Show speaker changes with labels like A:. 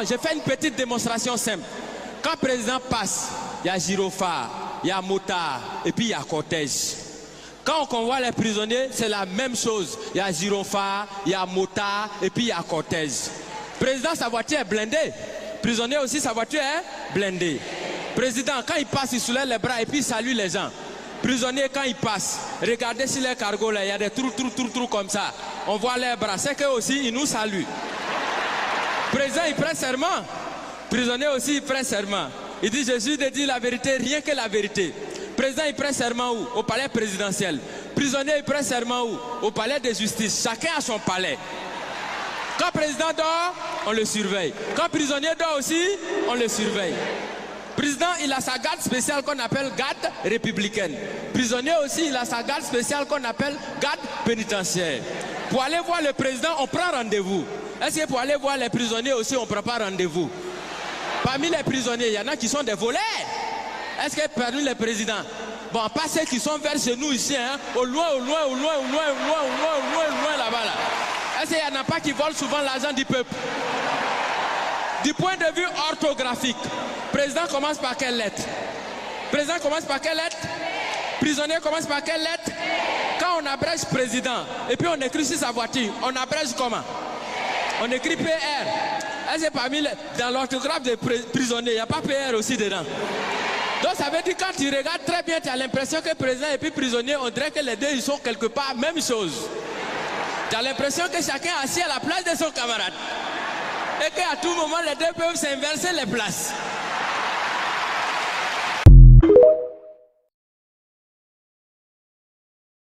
A: Je fais une petite démonstration simple. Quand le président passe, il y a gyrophare, il y a motard et puis il y a cortège. Quand on convoie les prisonniers, c'est la même chose. Il y a gyrophare, il y a motard et puis il y a cortège. Président, sa voiture est blindée. Prisonnier aussi, sa voiture est blindée. Président, quand il passe, il soulève les bras et puis il salue les gens. Prisonnier, quand il passe, regardez sur les cargos là, il y a des trous comme ça. On voit les bras, c'est qu'eux aussi, ils nous saluent. Président, il prend serment. Prisonnier aussi, il prend serment. Il dit, je suis de dire la vérité, rien que la vérité. Président, il prend serment où? Au palais présidentiel. Prisonnier, il prend serment où? Au palais de justice. Chacun a son palais. Quand le président dort, on le surveille. Quand le prisonnier dort aussi, on le surveille. Président, il a sa garde spéciale qu'on appelle garde républicaine. Prisonnier aussi, il a sa garde spéciale qu'on appelle garde pénitentiaire. Pour aller voir le président, on prend rendez-vous. Est-ce que pour aller voir les prisonniers aussi, on ne prend pas rendez-vous? Parmi les prisonniers, il y en a qui sont des voleurs. Est-ce que parmi les présidents, bon, pas ceux qui sont vers chez nous ici, hein, au loin là-bas, là. Est-ce qu'il n'y en a pas qui volent souvent l'argent du peuple? Du point de vue orthographique, président commence par quelle lettre? Président commence par quelle lettre? Prisonnier commence par quelle lettre? Quand on abrège président, et puis on écrit sur sa voiture, on abrège comment? On écrit PR. Est-ce que parmi dans l'orthographe des prisonniers, il n'y a pas PR aussi dedans? Donc ça veut dire quand tu regardes très bien, tu as l'impression que président et puis prisonnier, on dirait que les deux ils sont quelque part même chose. Tu as l'impression que chacun est assis à la place de son camarade. Et qu'à tout moment, les deux peuvent s'inverser les places.